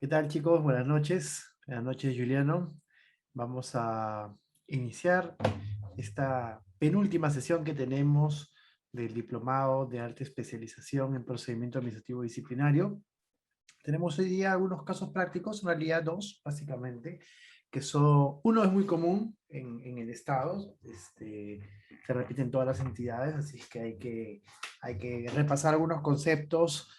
¿Qué tal, chicos? Buenas noches. Buenas noches, Juliano. Vamos a iniciar esta penúltima sesión que tenemos del Diplomado de Alta Especialización en Procedimiento Administrativo Disciplinario. Tenemos hoy día algunos casos prácticos, en realidad dos, básicamente, que son, uno es muy común en el Estado, se repite en todas las entidades, así que hay que repasar algunos conceptos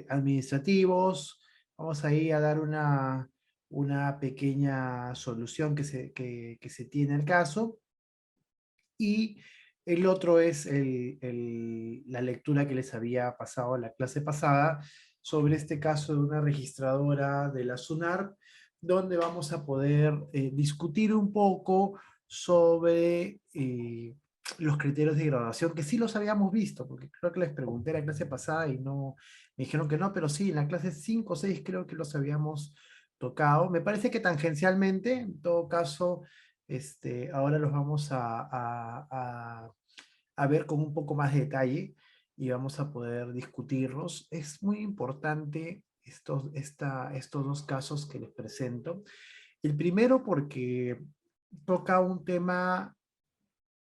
administrativos. Vamos ahí a dar una pequeña solución que se tiene al caso. Y el otro es la lectura que les había pasado en la clase pasada sobre este caso de una registradora de la SUNARP, donde vamos a poder discutir un poco sobre los criterios de graduación, que sí los habíamos visto, porque creo que les pregunté en la clase pasada y no, me dijeron que no, pero sí, en la clase 5 o 6 creo que los habíamos tocado. Me parece que tangencialmente, en todo caso, ahora los vamos a ver con un poco más de detalle y vamos a poder discutirlos. Es muy importante estos dos casos que les presento. El primero porque toca un tema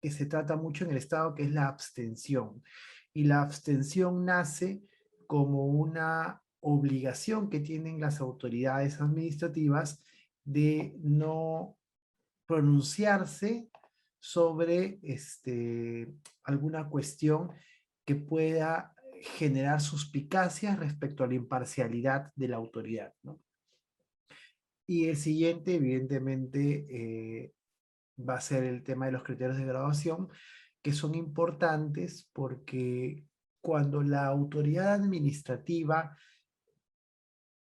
que se trata mucho en el Estado, que es la abstención. Y la abstención nace como una obligación que tienen las autoridades administrativas de no pronunciarse sobre alguna cuestión que pueda generar suspicacias respecto a la imparcialidad de la autoridad, ¿no? Y el siguiente, evidentemente, va a ser el tema de los criterios de graduación, que son importantes porque cuando la autoridad administrativa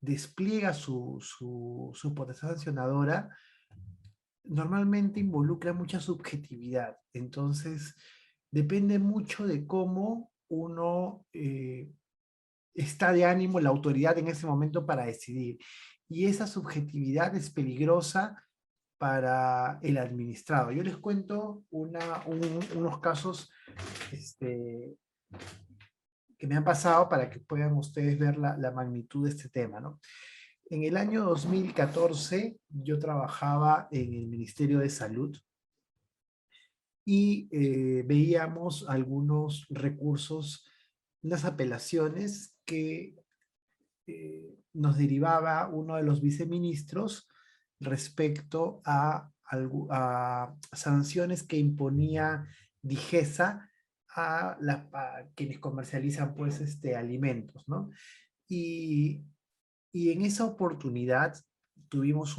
despliega su potestad sancionadora, normalmente involucra mucha subjetividad. Entonces, depende mucho de cómo uno está de ánimo la autoridad en ese momento para decidir. Y esa subjetividad es peligrosa para el administrado. Yo les cuento unos casos que me han pasado para que puedan ustedes ver la magnitud de este tema, ¿no? En el año 2014 yo trabajaba en el Ministerio de Salud y veíamos algunos recursos, unas apelaciones que nos derivaba uno de los viceministros respecto a sanciones que imponía Digesa a quienes comercializan pues alimentos, ¿no? Y, y en esa oportunidad tuvimos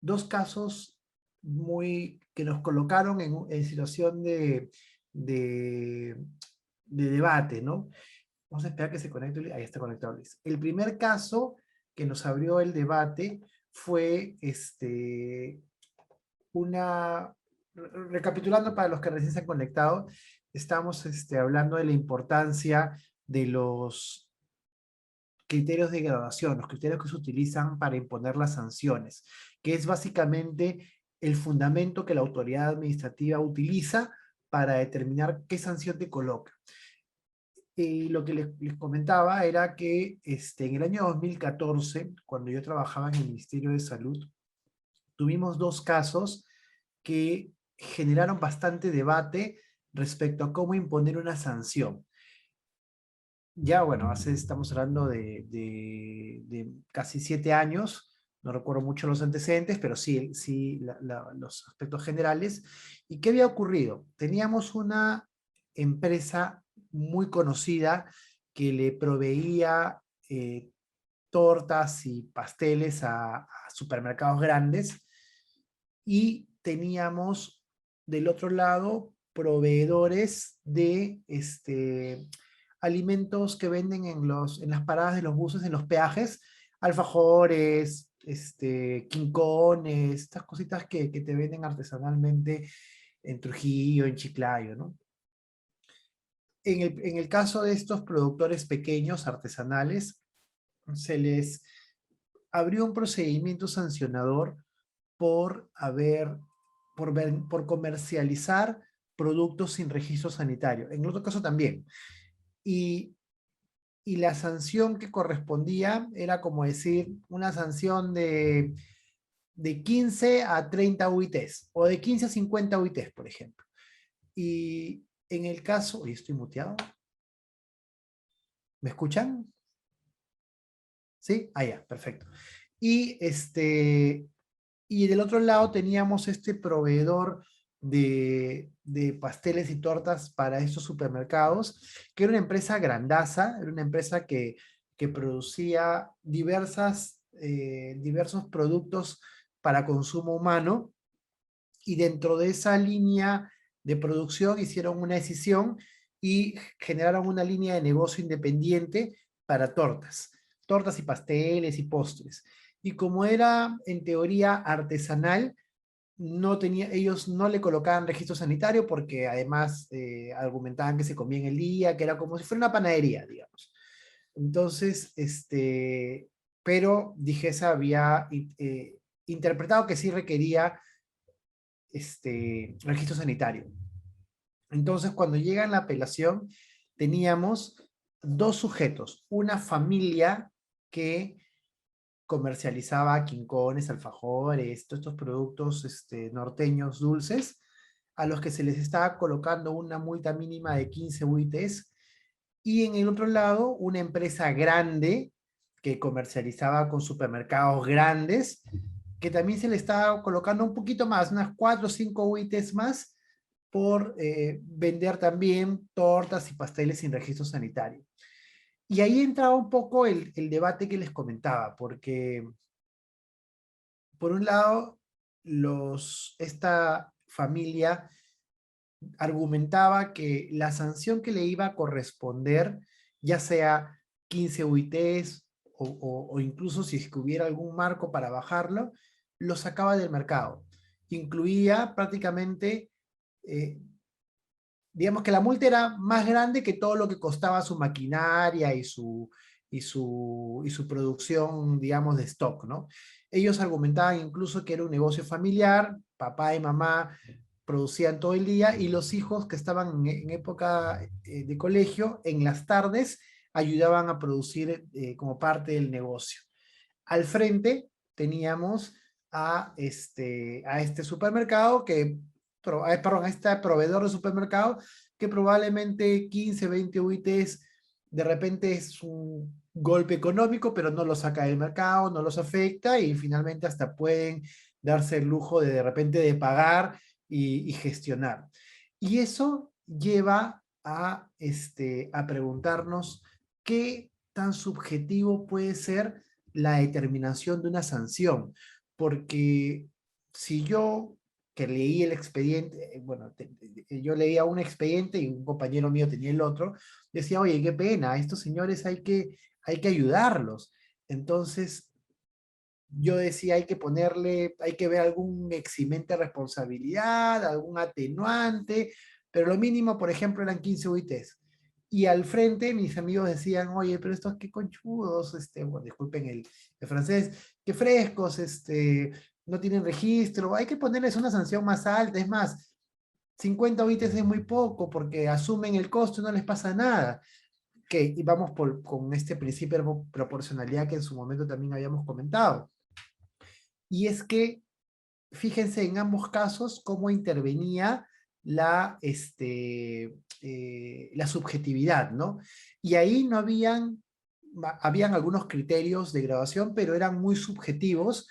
dos casos que nos colocaron en situación de, de debate, ¿no? Vamos a esperar que se conecte. Ahí está conectado Luis. El primer caso que nos abrió el debate fue una... Recapitulando para los que recién se han conectado, estamos hablando de la importancia de los criterios de graduación, los criterios que se utilizan para imponer las sanciones, que es básicamente el fundamento que la autoridad administrativa utiliza para determinar qué sanción te coloca. Lo que les comentaba era que en el año 2014, cuando yo trabajaba en el Ministerio de Salud, tuvimos dos casos que generaron bastante debate respecto a cómo imponer una sanción. Ya, bueno, estamos hablando de casi 7 años, no recuerdo mucho los antecedentes, pero sí los aspectos generales. ¿Y qué había ocurrido? Teníamos una empresa muy conocida que le proveía tortas y pasteles a supermercados grandes, y teníamos del otro lado proveedores de alimentos que venden en las paradas de los buses, en los peajes, alfajores, quincones, estas cositas que te venden artesanalmente en Trujillo, en Chiclayo, ¿no? En el caso de estos productores pequeños, artesanales, se les abrió un procedimiento sancionador por por comercializar productos sin registro sanitario. En otro caso también. Y y la sanción que correspondía era como decir una sanción de 15 a 30 UITs, o de 15 a 50 UITs, por ejemplo. Y en el caso, oye, estoy muteado, ¿me escuchan? ¿Sí? Ah, ya, perfecto. Y, y del otro lado teníamos este proveedor de pasteles y tortas para estos supermercados, que era una empresa grandaza, era una empresa que producía diversos productos para consumo humano, y dentro de esa línea de producción hicieron una decisión y generaron una línea de negocio independiente para tortas y pasteles y postres. Y como era en teoría artesanal, ellos no le colocaban registro sanitario porque además argumentaban que se comía en el día, que era como si fuera una panadería, digamos. Entonces, pero Digesa había interpretado que sí requería registro sanitario. Entonces, cuando llega la apelación, teníamos dos sujetos, una familia que comercializaba quincones, alfajores, todos estos productos norteños dulces, a los que se les estaba colocando una multa mínima de 15 UITs, y en el otro lado, una empresa grande que comercializaba con supermercados grandes, que también se le estaba colocando un poquito más, unas 4 o 5 UITs más, por vender también tortas y pasteles sin registro sanitario. Y ahí entraba un poco el debate que les comentaba, porque por un lado, esta familia argumentaba que la sanción que le iba a corresponder, ya sea 15 UITs o incluso si es que hubiera algún marco para bajarlo, lo sacaba del mercado. Incluía prácticamente, eh, digamos que la multa era más grande que todo lo que costaba su maquinaria y su producción, digamos, de stock, ¿no? Ellos argumentaban incluso que era un negocio familiar, papá y mamá producían todo el día, y los hijos que estaban en época de colegio, en las tardes, ayudaban a producir como parte del negocio. Al frente teníamos a este supermercado perdón, a este proveedor de supermercado, que probablemente 15, 20 UITs de repente es un golpe económico, pero no los saca del mercado, no los afecta, y finalmente hasta pueden darse el lujo de repente de pagar y gestionar. Y eso lleva a preguntarnos qué tan subjetivo puede ser la determinación de una sanción, porque si yo que leí el expediente, bueno, yo leía un expediente y un compañero mío tenía el otro, decía, oye, qué pena, a estos señores hay que ayudarlos. Entonces, yo decía, hay que ver algún eximente de responsabilidad, algún atenuante, pero lo mínimo, por ejemplo, eran 15 UITs. Y al frente mis amigos decían, oye, pero estos qué conchudos, bueno, disculpen el francés, qué frescos, no tienen registro, hay que ponerles una sanción más alta. Es más, 50 UITs es muy poco porque asumen el costo y no les pasa nada. Y vamos con este principio de proporcionalidad que en su momento también habíamos comentado. Y es que, fíjense en ambos casos cómo intervenía la subjetividad, ¿no? Y ahí no habían algunos criterios de graduación, pero eran muy subjetivos.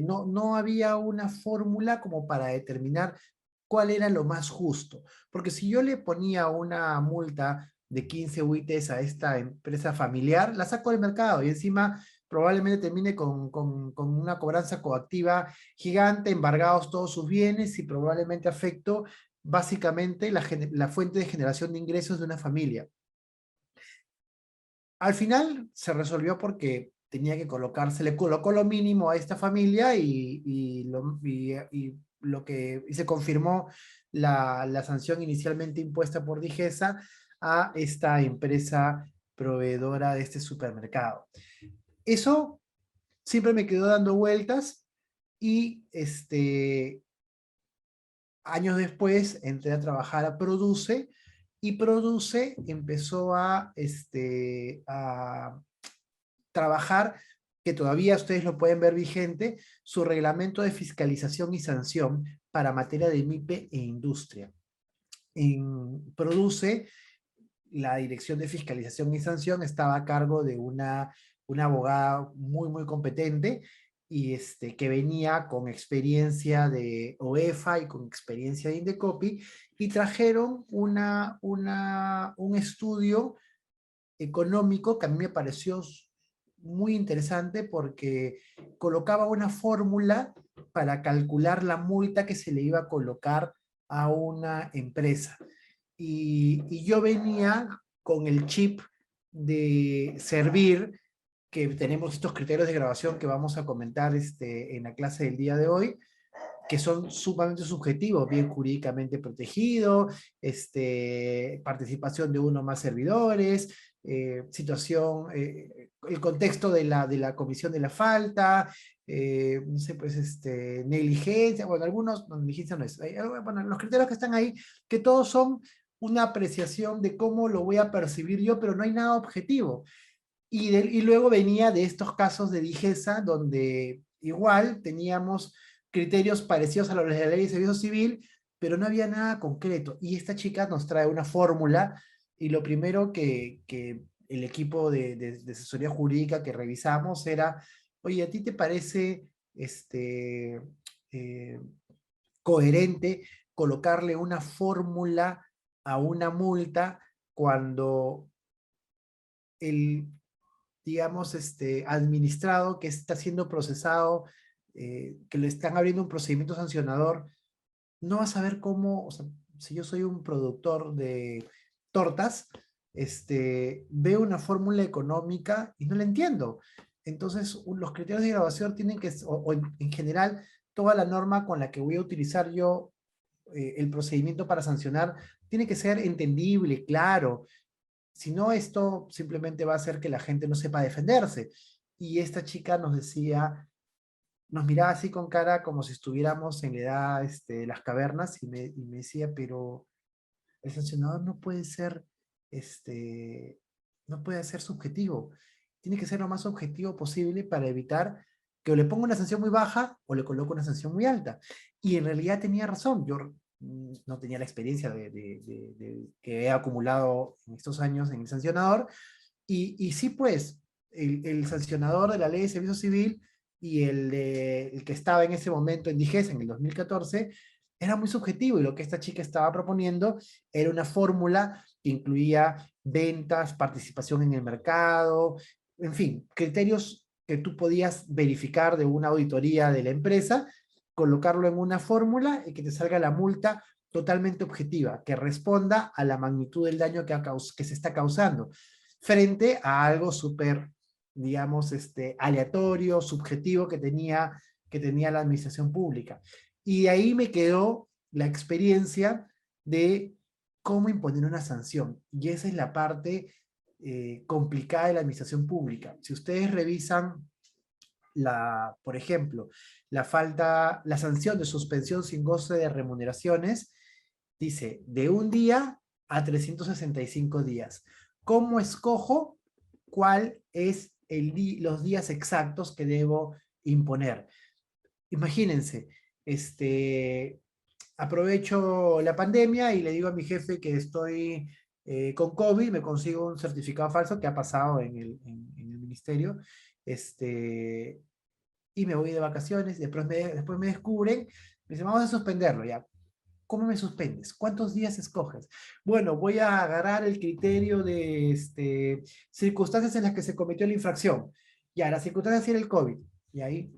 No había una fórmula como para determinar cuál era lo más justo. Porque si yo le ponía una multa de 15 UITs a esta empresa familiar, la saco del mercado y encima probablemente termine con una cobranza coactiva gigante, embargados todos sus bienes, y probablemente afectó básicamente la fuente de generación de ingresos de una familia. Al final se resolvió porque tenía que colocarse, le colocó lo mínimo a esta familia, y se confirmó la sanción inicialmente impuesta por Digesa a esta empresa proveedora de este supermercado. Eso siempre me quedó dando vueltas, y años después entré a trabajar a Produce, y Produce empezó a trabajar, que todavía ustedes lo pueden ver vigente, su reglamento de fiscalización y sanción para materia de MIPE e industria. Produce, la Dirección de Fiscalización y Sanción estaba a cargo de una abogada muy, muy competente y que venía con experiencia de OEFA y con experiencia de Indecopi, y trajeron un estudio económico que a mí me pareció muy interesante porque colocaba una fórmula para calcular la multa que se le iba a colocar a una empresa. Y yo venía con el chip de servir, que tenemos estos criterios de grabación que vamos a comentar en la clase del día de hoy, que son sumamente subjetivos, bien jurídicamente protegido, participación de uno o más servidores, situación, el contexto de la comisión de la falta, no sé, pues, negligencia, bueno, algunos, no, negligencia no es, bueno, los criterios que están ahí, que todos son una apreciación de cómo lo voy a percibir yo, pero no hay nada objetivo. Y luego venía de estos casos de Digesa, donde igual teníamos criterios parecidos a los de la ley de servicio civil, pero no había nada concreto. Y esta chica nos trae una fórmula, y lo primero que el equipo de asesoría jurídica que revisamos era, oye, ¿a ti te parece eh, coherente colocarle una fórmula a una multa cuando el, digamos, administrado, que está siendo procesado, que le están abriendo un procedimiento sancionador, no va a saber cómo, o sea, si yo soy un productor de tortas, veo una fórmula económica y no la entiendo? Entonces, los criterios de graduación tienen que, o en general, toda la norma con la que voy a utilizar yo el procedimiento para sancionar, tiene que ser entendible, claro. Si no, esto simplemente va a hacer que la gente no sepa defenderse. Y esta chica nos decía, nos miraba así con cara como si estuviéramos en la edad de las cavernas, y me decía, pero el sancionador no puede ser, no puede ser subjetivo. Tiene que ser lo más objetivo posible para evitar que o le ponga una sanción muy baja o le coloque una sanción muy alta. Y en realidad tenía razón. Yo no tenía la experiencia que he acumulado en estos años en el sancionador, y sí, pues, el sancionador de la ley de servicio civil y el que estaba en ese momento en Digesa en el 2014 era muy subjetivo, y lo que esta chica estaba proponiendo era una fórmula que incluía ventas, participación en el mercado, en fin, criterios que tú podías verificar de una auditoría de la empresa, colocarlo en una fórmula y que te salga la multa totalmente objetiva, que responda a la magnitud del daño que se está causando, frente a algo súper, digamos, aleatorio, subjetivo que tenía la administración pública. Y ahí me quedó la experiencia de cómo imponer una sanción. Y esa es la parte complicada de la administración pública. Si ustedes revisan por ejemplo, la sanción de suspensión sin goce de remuneraciones, dice de un día a 365 días. ¿Cómo escojo cuál es los días exactos que debo imponer? Imagínense, aprovecho la pandemia y le digo a mi jefe que estoy con COVID, me consigo un certificado falso que ha pasado en el ministerio, este, y me voy de vacaciones, después me descubren, me dicen, vamos a suspenderlo ya. ¿Cómo me suspendes? ¿Cuántos días escoges? Bueno, voy a agarrar el criterio de circunstancias en las que se cometió la infracción. Ya, las circunstancias era el COVID. Y ahí,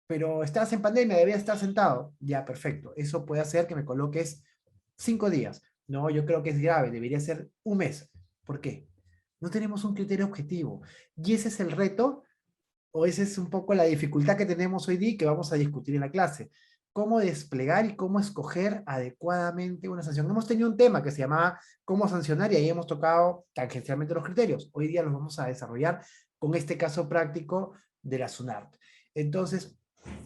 pero estás en pandemia, debías estar sentado. Ya, perfecto. Eso puede hacer que me coloques 5 días. No, yo creo que es grave, debería ser un mes. ¿Por qué? No tenemos un criterio objetivo. Y ese es el reto, o esa es un poco la dificultad que tenemos hoy día y que vamos a discutir en la clase. Cómo desplegar y cómo escoger adecuadamente una sanción. Hemos tenido un tema que se llamaba cómo sancionar, y ahí hemos tocado tangencialmente los criterios. Hoy día los vamos a desarrollar con este caso práctico de la SUNART. Entonces,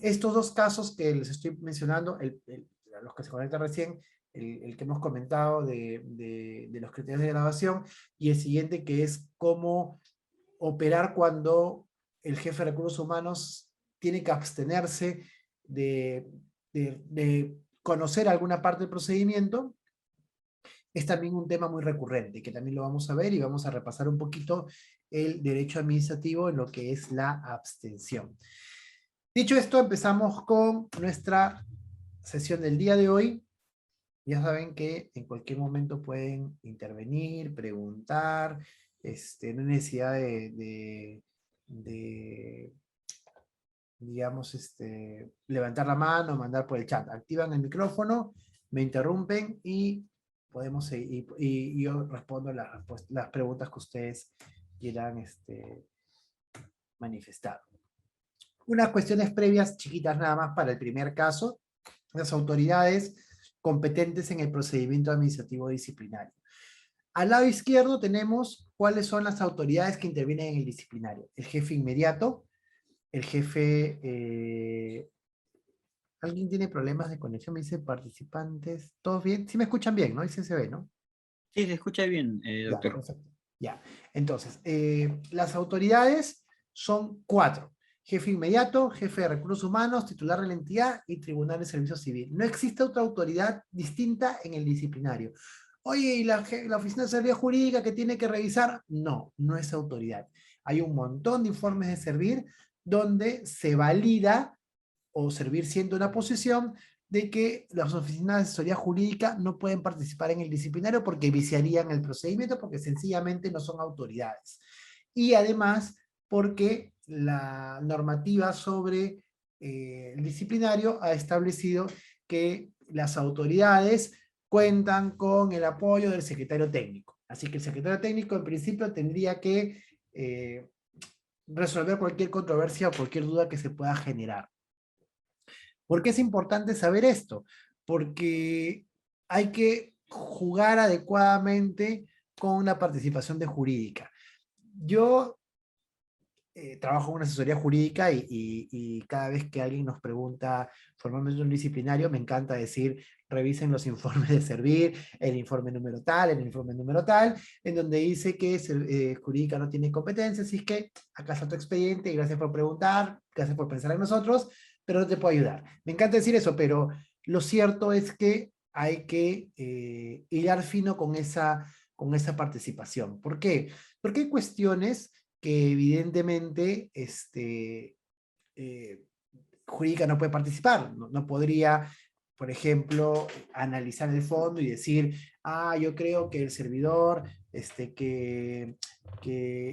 estos dos casos que les estoy mencionando, los que se conectan recién, el que hemos comentado de los criterios de graduación, y el siguiente que es cómo operar cuando el jefe de recursos humanos tiene que abstenerse de conocer alguna parte del procedimiento. Es también un tema muy recurrente, que también lo vamos a ver y vamos a repasar un poquito el derecho administrativo en lo que es la abstención. Dicho esto, empezamos con nuestra sesión del día de hoy. Ya saben que en cualquier momento pueden intervenir, preguntar, no hay necesidad de, digamos, levantar la mano, mandar por el chat. Activan el micrófono, me interrumpen y podemos seguir, y yo respondo las preguntas que ustedes quieran manifestar. Unas cuestiones previas chiquitas nada más para el primer caso. Las autoridades competentes en el procedimiento administrativo disciplinario. Al lado izquierdo tenemos cuáles son las autoridades que intervienen en el disciplinario. El jefe inmediato, el jefe... ¿Alguien tiene problemas de conexión? Me dice participantes. ¿Todos bien? Sí me escuchan bien, ¿no? Dice se ve, ¿no? Sí, se escucha bien, Ya, doctor. perfecto. Ya. Entonces, las autoridades son 4. Jefe inmediato, jefe de recursos humanos, titular de la entidad y tribunal de servicio civil. No existe otra autoridad distinta en el disciplinario. Oye, ¿y la oficina de servicio jurídica que tiene que revisar? No, no es autoridad. Hay un montón de informes de servir donde se valida, o servir siendo una posición, de que las oficinas de asesoría jurídica no pueden participar en el disciplinario porque viciarían el procedimiento, porque sencillamente no son autoridades. Y además, porque la normativa sobre el disciplinario ha establecido que las autoridades cuentan con el apoyo del secretario técnico. Así que el secretario técnico en principio tendría que resolver cualquier controversia o cualquier duda que se pueda generar. ¿Por qué es importante saber esto? Porque hay que jugar adecuadamente con la participación de jurídica. Yo trabajo en una asesoría jurídica y cada vez que alguien nos pregunta formalmente un disciplinario, me encanta decir, revisen los informes de servir, el informe número tal, el informe número tal, en donde dice que jurídica no tiene competencias, así que acá está tu expediente y gracias por preguntar, gracias por pensar en nosotros, pero no te puedo ayudar. Me encanta decir eso, pero lo cierto es que hay que hilar fino con esa participación. ¿Por qué? Porque hay cuestiones que evidentemente eh, jurídica no puede participar, no podría, por ejemplo, analizar el fondo y decir, yo creo que el servidor,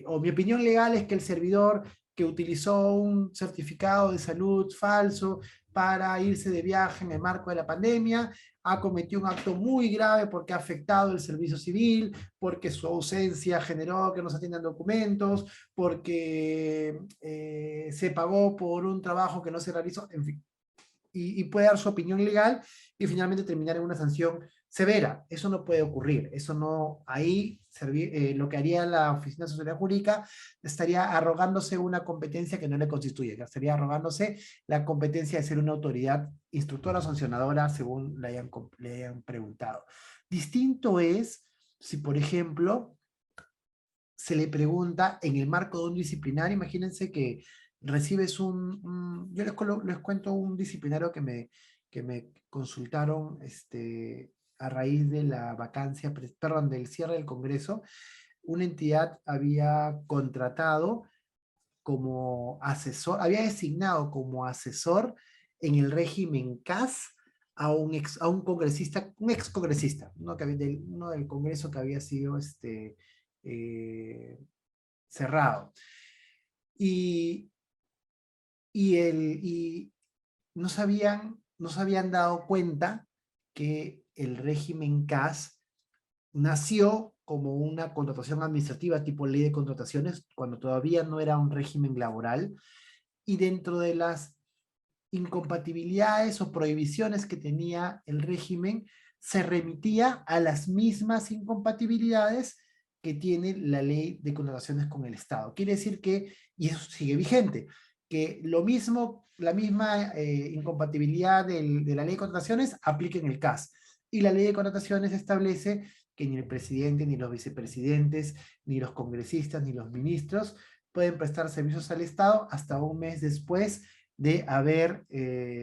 o mi opinión legal es que el servidor que utilizó un certificado de salud falso para irse de viaje en el marco de la pandemia, ha cometido un acto muy grave porque ha afectado el servicio civil, porque su ausencia generó que no se atiendan documentos, porque se pagó por un trabajo que no se realizó, en fin. Y puede dar su opinión legal y finalmente terminar en una sanción severa. Eso no puede ocurrir. Eso no, ahí lo que haría la Oficina de Asesoría Jurídica estaría arrogándose una competencia que no le constituye, estaría arrogándose la competencia de ser una autoridad instructora o sancionadora según le hayan preguntado. Distinto es si, por ejemplo, se le pregunta en el marco de un disciplinario. Imagínense que recibes yo les cuento un disciplinario que me consultaron a raíz de la vacancia, perdón, del cierre del Congreso. Una entidad había contratado como asesor, había designado como asesor en el régimen CAS a un congresista, un ex congresista, uno del Congreso que había sido eh, cerrado. Y, y no se habían dado cuenta que el régimen CAS nació como una contratación administrativa tipo ley de contrataciones, cuando todavía no era un régimen laboral, y dentro de las incompatibilidades o prohibiciones que tenía el régimen, se remitía a las mismas incompatibilidades que tiene la ley de contrataciones con el Estado. Quiere decir que, y eso sigue vigente, que lo mismo, la misma incompatibilidad de la ley de contrataciones aplica en el CAS. Y la ley de contrataciones establece que ni el presidente, ni los vicepresidentes, ni los congresistas, ni los ministros pueden prestar servicios al Estado hasta un mes después de haber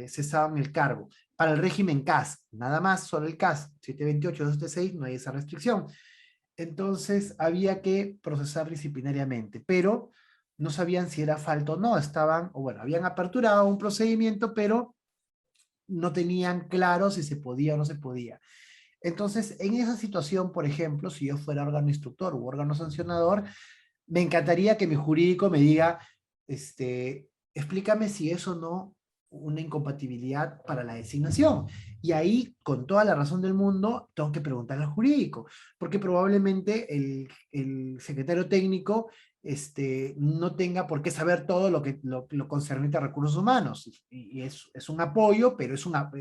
cesado en el cargo. Para el régimen CAS, nada más, solo el CAS, 728-276, no hay esa restricción. Entonces había que procesar disciplinariamente, pero no sabían si era falta o no, estaban, o bueno, habían aperturado un procedimiento, pero no tenían claro si se podía o no se podía. Entonces, en esa situación, por ejemplo, si yo fuera órgano instructor u órgano sancionador, me encantaría que mi jurídico me diga, explícame si es o no una incompatibilidad para la designación. Y ahí, con toda la razón del mundo, tengo que preguntarle al jurídico, porque probablemente el secretario técnico no tenga por qué saber todo lo concerniente a recursos humanos. Y es un apoyo, pero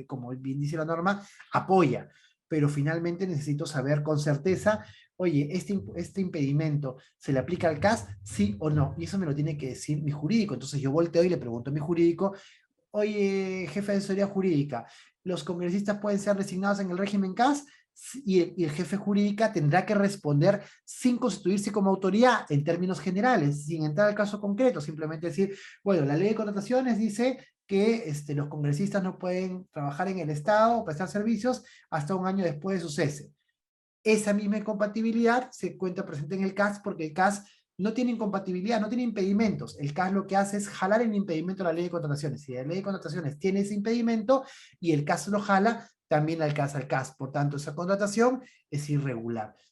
como bien dice la norma, apoya. Pero finalmente necesito saber con certeza, oye, este impedimento se le aplica al CAS, sí o no. Y eso me lo tiene que decir mi jurídico. Entonces yo volteo y le pregunto a mi jurídico, oye, jefe de asesoría jurídica, ¿los congresistas pueden ser designados en el régimen CAS? Y el jefe jurídica tendrá que responder sin constituirse como autoridad en términos generales, sin entrar al caso concreto, simplemente decir, bueno, la ley de contrataciones dice que los congresistas no pueden trabajar en el Estado o prestar servicios hasta un año después de su cese. Esa misma incompatibilidad se encuentra presente en el CAS porque el CAS no tiene incompatibilidad, no tiene impedimentos. El CAS lo que hace es jalar el impedimento de la ley de contrataciones. Si la ley de contrataciones tiene ese impedimento y el CAS lo jala, también alcanza el CAS. Por tanto, esa contratación es irregular.